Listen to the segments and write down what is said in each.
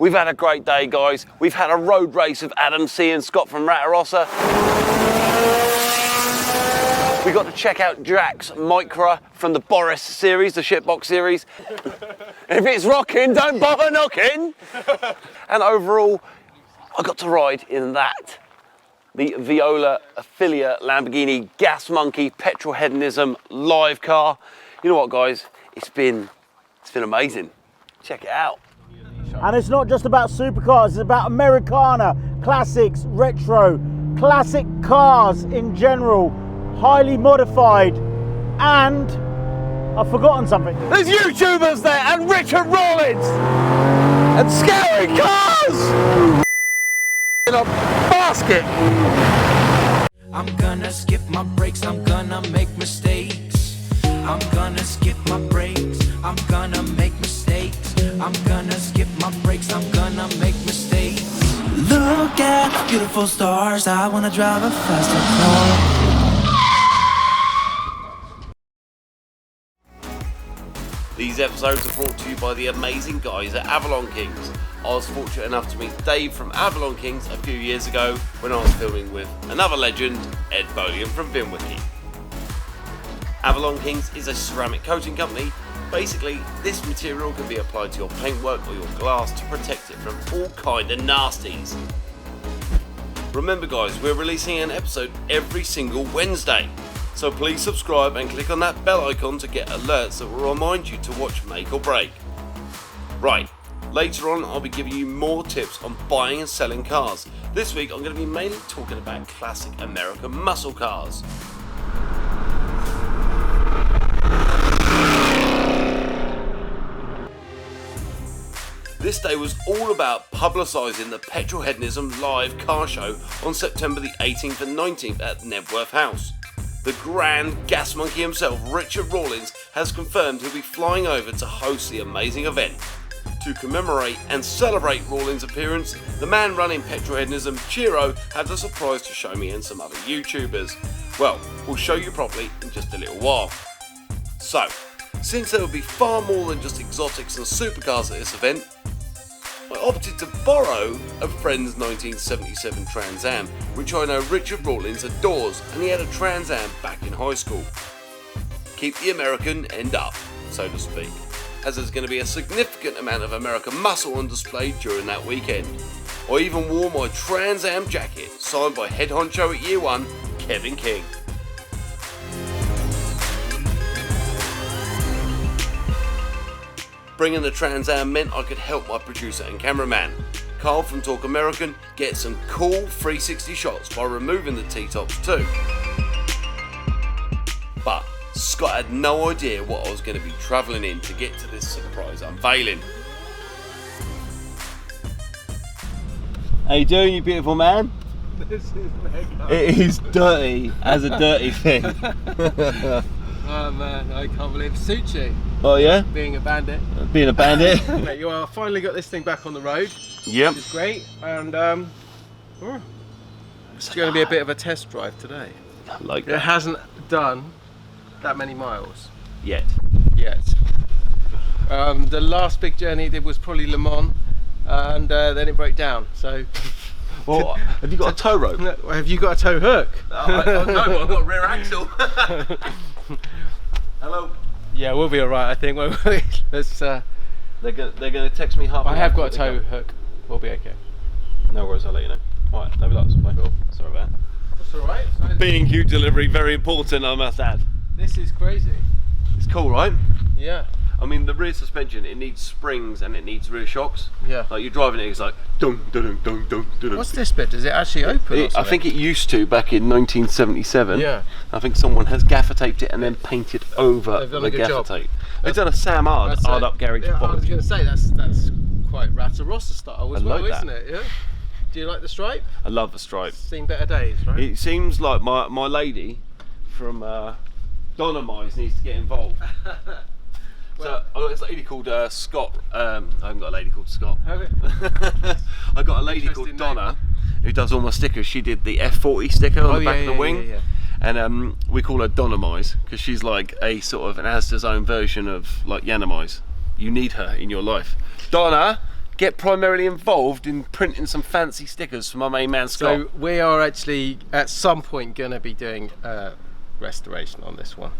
We've had a great day, guys. We've had a road race with Adam C and Scott from Ratarossa. We got to check out Jack's Micra from the Boris series, the shitbox series. If it's rocking, don't bother knocking. And overall, I got to ride in that. The Viola affiliate Lamborghini Gas Monkey Petrolheadonism live car. You know what, guys? It's been amazing. Check it out. And it's not just about supercars, it's about Americana, classics, retro, classic cars in general, highly modified, and I've forgotten something. There's YouTubers there and Richard Rawlings and scary cars in a basket. I'm gonna skip my breaks, I'm gonna make mistakes. I'm gonna skip my breaks, I'm gonna make mistakes. I'm gonna skip my breaks, I'm gonna make mistakes. Look at beautiful stars, I wanna drive a faster car. These episodes are brought to you by the amazing guys at Avalon Kings. I was fortunate enough to meet Dave from Avalon Kings a few years ago when I was filming with another legend, Ed Bolian from Vinwiki. Avalon Kings is a ceramic coating company. Basically, this material can be applied to your paintwork or your glass to protect it from all kind of nasties. Remember guys, we're releasing an episode every single Wednesday, so please subscribe and click on that bell icon to get alerts that will remind you to watch Make or Break. Right, later on I'll be giving you more tips on buying and selling cars. This week I'm going to be mainly talking about classic American muscle cars. This day was all about publicising the Petrolheadonism live car show on September the 18th and 19th at Knebworth House. The grand gas monkey himself, Richard Rawlings, has confirmed he'll be flying over to host the amazing event. To commemorate and celebrate Rawlings' appearance, the man running Petrolheadonism, Ciro, had the surprise to show me and some other YouTubers. Well, we'll show you properly in just a little while. So, since there will be far more than just exotics and supercars at this event, I opted to borrow a friend's 1977 Trans Am, which I know Richard Rawlings adores, and he had a Trans Am back in high school. Keep the American end up, so to speak, as there's going to be a significant amount of American muscle on display during that weekend. I even wore my Trans Am jacket, signed by head honcho at Year 1, Kevin King. Bringing the Trans Am meant I could help my producer and cameraman, Carl from Talk American, get some cool 360 shots by removing the T-tops too. But Scott had no idea what I was going to be travelling in to get to this surprise unveiling. How you doing, you beautiful man? This is mega. It is dirty as a dirty thing. Oh man, I can't believe it suits you. Oh yeah? Being a bandit. Being a bandit? Mate, you are finally got this thing back on the road. Yep. Which is great. And it's going to be a bit of a test drive today. I like It that. hasn't done that many miles Yet. yet. The last big journey it did was probably Le Mans, and then it broke down. So, Well, have you got a tow rope? have you got a tow hook? No, but I've got a rear axle. Hello. Yeah, we'll be all right. I think. Let's. They're gonna text me half. I have got a tow hook. We'll be okay. No worries, I'll let you know. Alright, no lots. Bye. Cool. Sorry about that. That's all right. B&Q delivery, very important, I must add. This is crazy. It's cool, right? Yeah. I mean, the rear suspension, it needs springs and it needs rear shocks. Yeah. Like you're driving it, it's like dun dun dun dun dun dun. What's this bit? Does it actually open? Or I think it used to back in 1977. Yeah. I think someone has gaffer taped it and then painted over They've done the a good gaffer job. tape. They've done a Sam Hard up garage yeah, I box. was going to say that's quite Ratarossa style as I well, like isn't that. it? Yeah. Do you like the stripe? I love the stripe. Seen better days, right? It seems like my lady from Dynamite needs to get involved. So I got this lady called Scott. I haven't got a lady called Scott. Have it? I got a lady called Interesting Donna who does all my stickers. She did the F40 sticker on the back of the wing. Yeah. And we call her Dynamite because she's like a sort of an Asda's own version of like Yanamize. You need her in your life. Donna, get primarily involved in printing some fancy stickers for my main man Scott? So we are actually at some point going to be doing restoration on this one.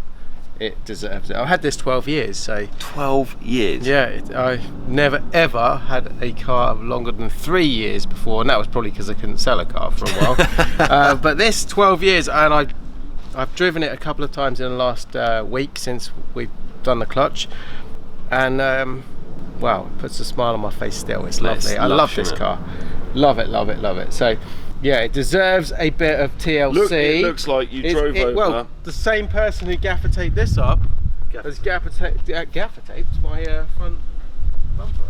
It deserves it. I've had this 12 years, so 12 years. yeah, I never ever had a car of longer than 3 years before, and that was probably because I couldn't sell a car for a while. But this 12 years, and I've driven it a couple of times in the last week since we've done the clutch, and wow, it puts a smile on my face still. It's lovely. I love this car. Love it, love it, love it. So yeah, it deserves a bit of TLC. Look, it looks like you drove over. Well, the same person who gaffer taped this up has gaffer taped my front bumper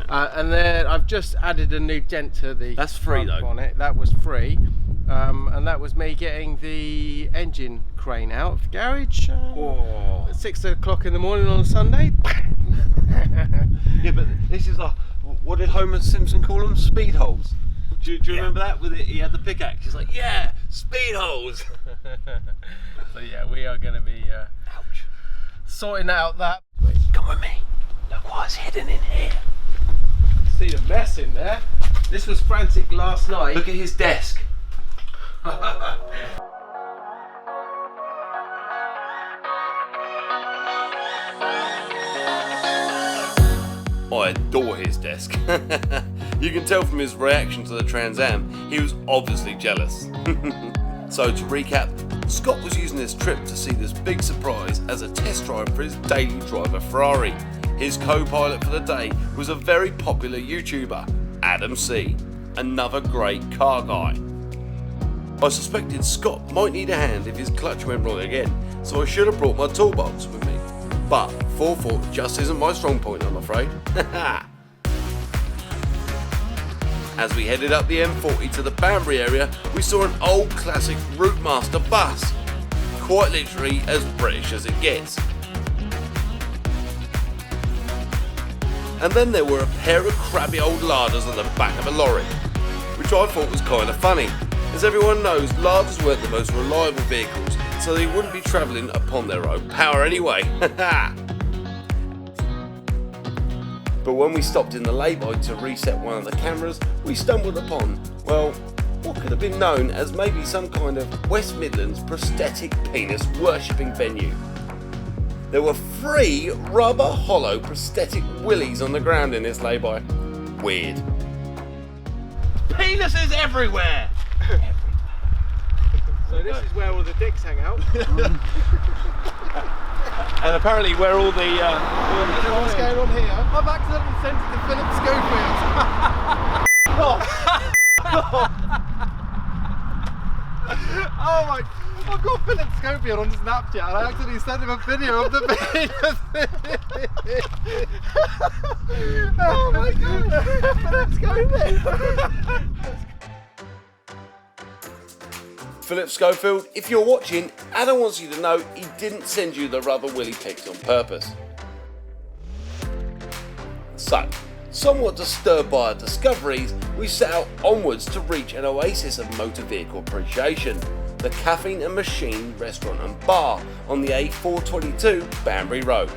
up. And then I've just added a new dent to the That's free front though. bonnet. That was free. And that was me getting the engine crane out of the garage at 6 o'clock in the morning on a Sunday. Yeah, but this is what did Homer Simpson call them? Speed holes. Do you remember that? With it, he had the pickaxe. He's like, yeah, speed holes. So yeah, we are going to be sorting out that. Come with me. Look what's hidden in here. See the mess in there. This was frantic last night. Look at his desk. I adore his desk. You can tell from his reaction to the Trans Am, he was obviously jealous. So to recap, Scott was using this trip to see this big surprise as a test drive for his daily driver Ferrari. His co-pilot for the day was a very popular YouTuber, Adam C, another great car guy. I suspected Scott might need a hand if his clutch went wrong again, so I should have brought my toolbox with me. But 4-4 just isn't my strong point, I'm afraid. As we headed up the M40 to the Banbury area, we saw an old classic Routemaster bus, quite literally as British as it gets. And then there were a pair of crabby old larders on the back of a lorry, which I thought was kind of funny. As everyone knows, larders weren't the most reliable vehicles, so they wouldn't be travelling upon their own power anyway. But when we stopped in the lay-by to reset one of the cameras, we stumbled upon, well, what could have been known as maybe some kind of West Midlands prosthetic penis worshipping venue. There were 3 rubber hollow prosthetic willies on the ground in this lay-by. Weird. Penises everywhere! So this is where all the dicks hang out. And apparently where all the... What's going on here? I've accidentally sent it to Philip Schofield. Oh my... I've got Philip Schofield on Snapchat and I accidentally sent him a video of the penis. Oh my god! Philip Schofield! Philip Schofield, if you're watching, Adam wants you to know he didn't send you the rubber willy pics on purpose. So, somewhat disturbed by our discoveries, we set out onwards to reach an oasis of motor vehicle appreciation, the Caffeine and Machine restaurant and bar on the A422 Banbury Road.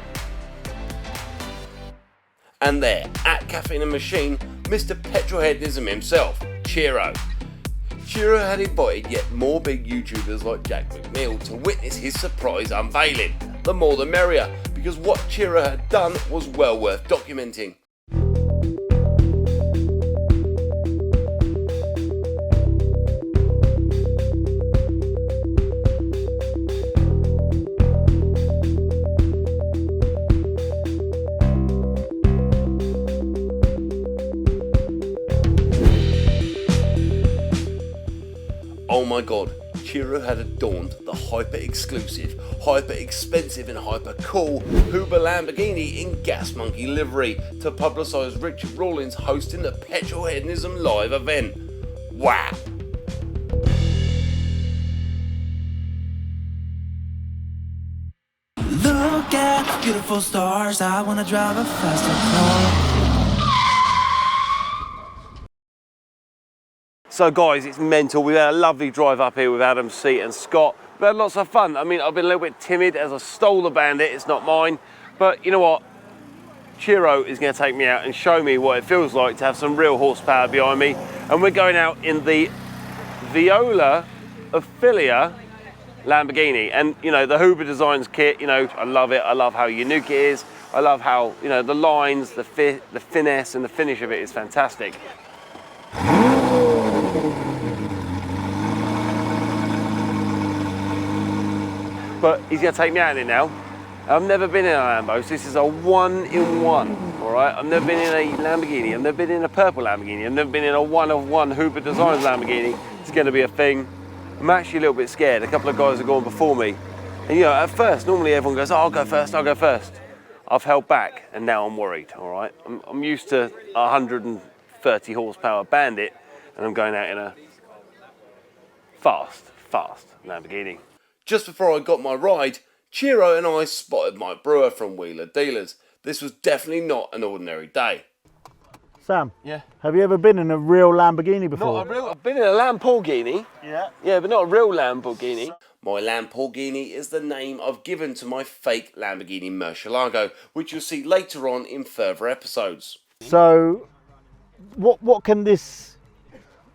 And there, at Caffeine and Machine, Mr. Petrolheadonism himself, Ciro. Ciro had invited yet more big YouTubers like Jack McNeill to witness his surprise unveiling. The more the merrier, because what Ciro had done was well worth documenting. Oh my god, Ciro had adorned the hyper-exclusive, hyper-expensive and hyper-cool Huber Lamborghini in Gas Monkey livery to publicise Richard Rawlings hosting the Petrolheadonism live event. Wow! Look at beautiful stars, I wanna drive a faster car. So guys, it's mental. We've had a lovely drive up here with Adam C and Scott. We've had lots of fun. I mean, I've been a little bit timid as I stole the Bandit. It's not mine. But you know what? Ciro is going to take me out and show me what it feels like to have some real horsepower behind me. And we're going out in the Viola Ophelia Lamborghini. And, you know, the Huber Designs kit, you know, I love it. I love how unique it is. I love how, you know, the lines, the finesse and the finish of it is fantastic. But he's going to take me out in it now. I've never been in a Lambo, so this is a one-in-one, all right? I've never been in a Lamborghini. I've never been in a purple Lamborghini. I've never been in a one-of-one Huber Designs Lamborghini. It's going to be a thing. I'm actually a little bit scared. A couple of guys have gone before me. And, you know, at first, normally everyone goes, oh, I'll go first, I'll go first. I've held back, and now I'm worried, all right? I'm used to a 130 horsepower Bandit, and I'm going out in a fast Lamborghini. Just before I got my ride, Ciro and I spotted Mike Brewer from Wheeler Dealers. This was definitely not an ordinary day. Sam, yeah, have you ever been in a real Lamborghini before? Not a real, I've been in a Lamborghini. Yeah, but not a real Lamborghini. My Lamborghini is the name I've given to my fake Lamborghini Murcielago, which you'll see later on in further episodes. So, what can this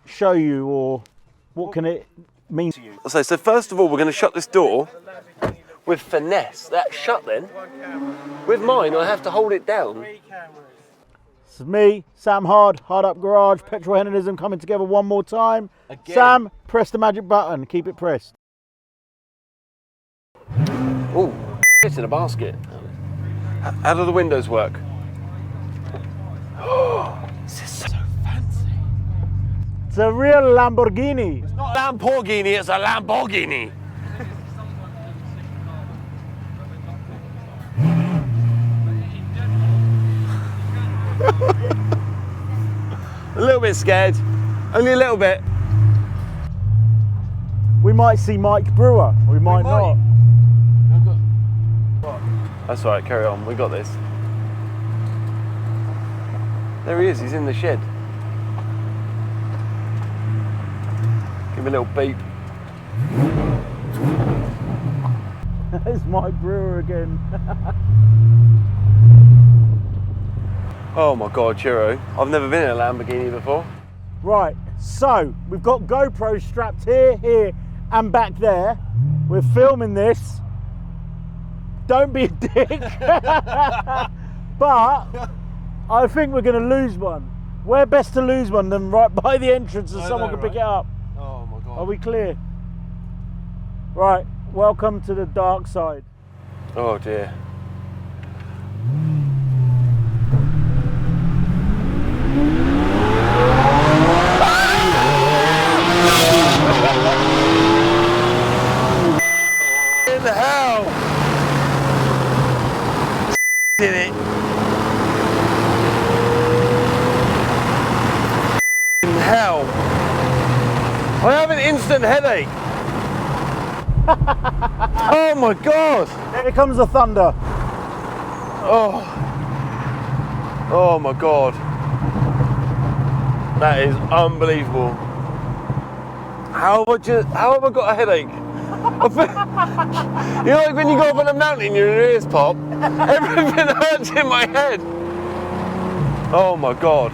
show you, or what can it mean to you? So first of all, we're going to shut this door with finesse. That's shut then. With mine, I have to hold it down. This is me, Sam Hard Up Garage, Petrolheadonism coming together one more time. Again. Sam, press the magic button, keep it pressed. Oh, it's in a basket. How do the windows work? This is so fancy. It's a real Lamborghini. It's not a Lamborghini, it's a Lamborghini. A little bit scared, only a little bit. We might see Mike Brewer, we might not. That's all right, carry on, we got this. There he is, he's in the shed. Give him a little beep. There's Mike Brewer again. Oh my God, Ciro, I've never been in a Lamborghini before. Right, so we've got GoPros strapped here, and back there. We're filming this. Don't be a dick. But I think we're going to lose one. Where best to lose one than right by the entrance so someone can pick it up. Oh my God. Are we clear? Right, welcome to the dark side. Oh dear. In hell! In it. In hell! I have an instant headache. Oh my God! Here comes the thunder. Oh. Oh my God. That is unbelievable. How have I got a headache? You know, like when you go up on a mountain, your ears pop. Everything hurts in my head. Oh my God.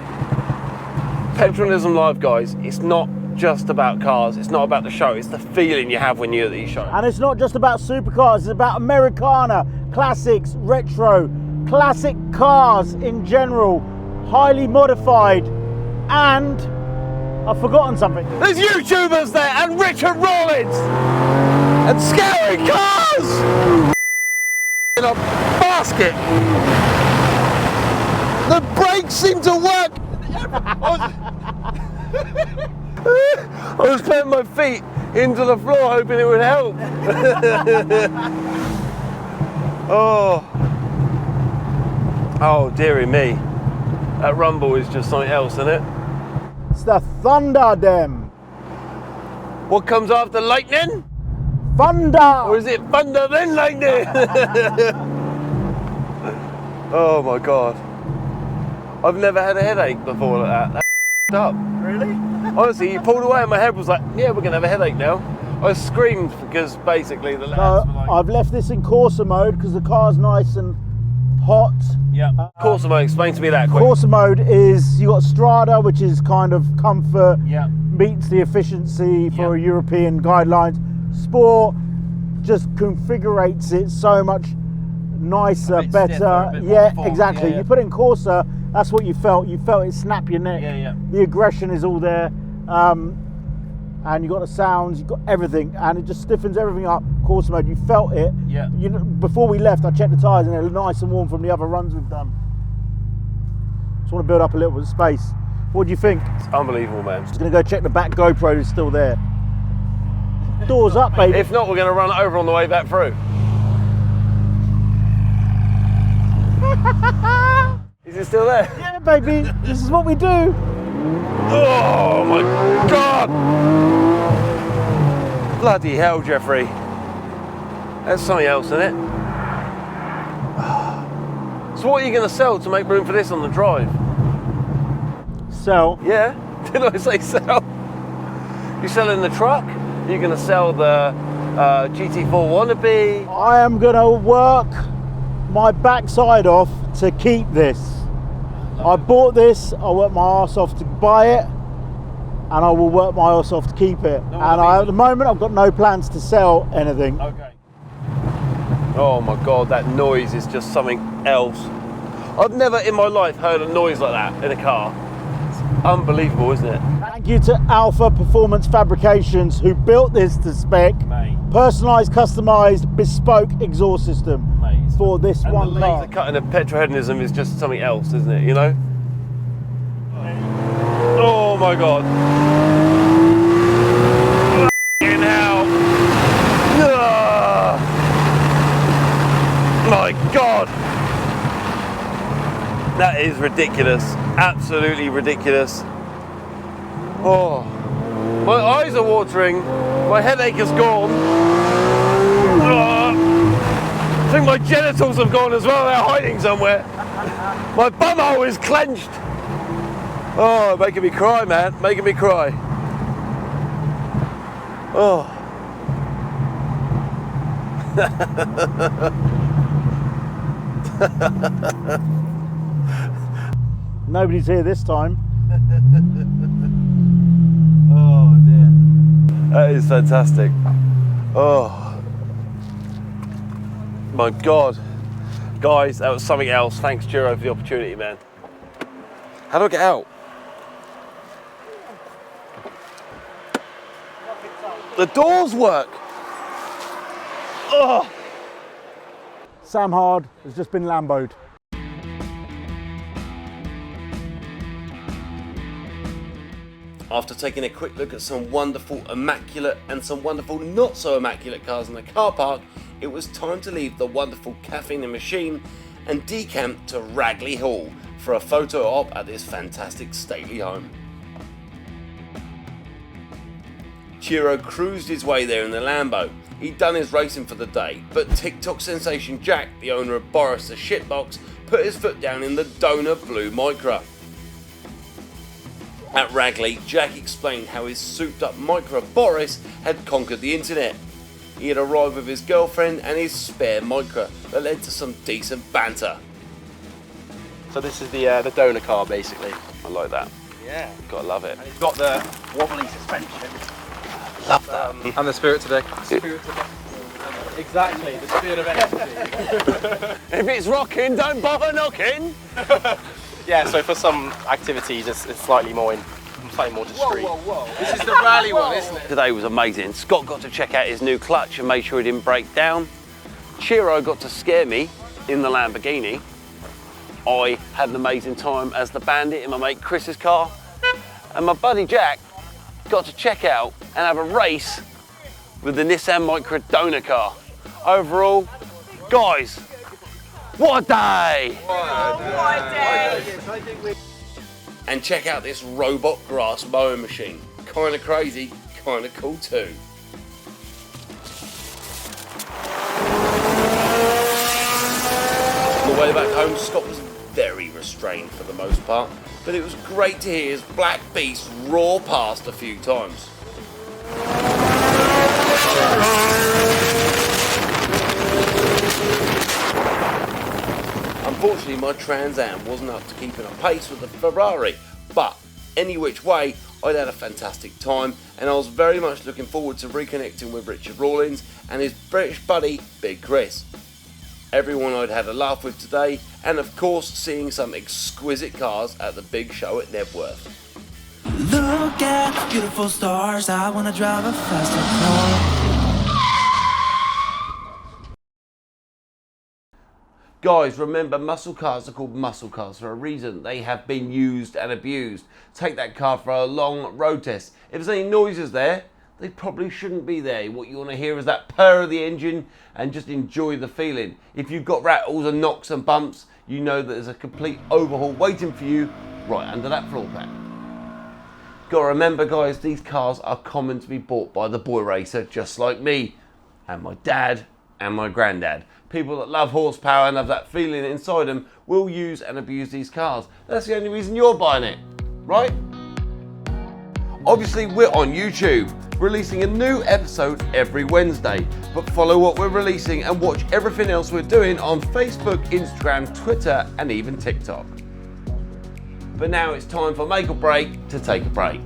Petrolheadonism Live, guys. It's not just about cars. It's not about the show. It's the feeling you have when you're at these shows. And it's not just about supercars. It's about Americana, classics, retro, classic cars in general, highly modified, and I've forgotten something. There's YouTubers there and Richard Rawlings and scary cars in a basket. The brakes seem to work. I was putting my feet into the floor hoping it would help. Oh dearie me. That rumble is just something else, isn't it? It's the thunder, them. What comes after lightning? Thunder. Or is it thunder then lightning? Oh my God. I've never had a headache before like that. That's f***ed up. Really? Honestly, you pulled away and my head was like, yeah, we're going to have a headache now. I screamed because basically the lads were like... I've left this in Corsa mode because the car's nice and hot. Yeah. Corsa mode, explain to me that quick. Corsa mode is, you got Strada, which is kind of comfort, Yeah. meets the efficiency for Yeah. European guidelines. Sport just configurates it so much nicer, A bit better. stiffer, a bit more Yeah, full. exactly. Yeah, yeah. You put in Corsa, that's what you felt. You felt it snap your neck. Yeah, yeah. The aggression is all there. And you got the sounds, you got everything, and it just stiffens everything up. Corsa mode, you felt it. Yeah. You know, before we left, I checked the tyres and they're nice and warm from the other runs we've done. Just want to build up a little bit of space. What do you think? It's unbelievable, man. Just gonna go check the back GoPro is still there. Doors up, baby. If not, we're going to run over on the way back through. Is it still there? Yeah, baby. This is what we do. Oh my God! Bloody hell, Jeffrey. That's something else, isn't it? So what are you going to sell to make room for this on the drive? So, Yeah? Did I say sell? You selling the truck? You're going to sell the GT4 wannabe? I am gonna work my backside off to keep this. I bought this, I worked my arse off to buy it, and I will work my arse off to keep it. At the moment, I've got no plans to sell anything. Okay. Oh my God, that noise is just something else. I've never in my life heard a noise like that in a car. It's unbelievable, isn't it? Thank you to Alpha Performance Fabrications, who built this to spec. Mate. Personalised, customised, bespoke exhaust system Mate. for this And one the car. laser cutting of Petrolheadonism is just something else, isn't it? You know? Oh my God. Fucking hell. Ah. My God. That is ridiculous. Absolutely ridiculous. Oh. My eyes are watering. My headache is gone. Ah. I think my genitals have gone as well. They're hiding somewhere. My bumhole is clenched. Oh, making me cry, man. Making me cry. Oh. Nobody's here this time. Oh, dear. That is fantastic. Oh. My God. Guys, that was something else. Thanks, Ciro, for the opportunity, man. How do I get out? The doors work. Oh. Sam Hard has just been Lamboed. After taking a quick look at some wonderful immaculate and some wonderful not so immaculate cars in the car park, it was time to leave the wonderful caffeine and machine and decamp to Ragley Hall for a photo op at this fantastic stately home. Ciro cruised his way there in the Lambo. He'd done his racing for the day, but TikTok sensation Jack, the owner of Boris the Shitbox, put his foot down in the donor blue Micra. At Ragley, Jack explained how his souped up Micra Boris had conquered the internet. He had arrived with his girlfriend and his spare Micra that led to some decent banter. So this is the donor car, basically. I like that. Yeah. Gotta love it. And it's got the wobbly suspension. Love that. And the spirit today. Exactly, the spirit of energy. If it's rocking, don't bother knocking. Yeah, so for some activities, it's slightly more discreet. This is the rally one, isn't it? Today was amazing. Scott got to check out his new clutch and make sure he didn't break down. Ciro got to scare me in the Lamborghini. I had an amazing time as the Bandit in my mate Chris's car. And my buddy Jack got to check out and have a race with the Nissan Micra donor car. Overall, guys, what a day! And check out this robot grass mowing machine. Kinda crazy, kinda cool too. On the way back home, Scott was very restrained for the most part, but it was great to hear his black beast roar past a few times. I'm Unfortunately, my Trans Am wasn't up to keeping up pace with the Ferrari, but any which way, I'd had a fantastic time, and I was very much looking forward to reconnecting with Richard Rawlings and his British buddy, Big Chris. Everyone I'd had a laugh with today, and of course seeing some exquisite cars at the big show at Knebworth. Look at the beautiful stars, I wanna drive a faster car. Guys, remember, muscle cars are called muscle cars for a reason. They have been used and abused. Take that car for a long road test. If there's any noises there, they probably shouldn't be there. What you want to hear is that purr of the engine and just enjoy the feeling. If you've got rattles and knocks and bumps, you know that there's a complete overhaul waiting for you right under that floor pan. Got to remember, guys, these cars are common to be bought by the boy racer just like me and my dad and my granddad. People that love horsepower and have that feeling inside them will use and abuse these cars. That's the only reason you're buying it, right? Obviously, we're on YouTube, releasing a new episode every Wednesday, but follow what we're releasing and watch everything else we're doing on Facebook, Instagram, Twitter, and even TikTok. But now it's time for Make or Break to take a break.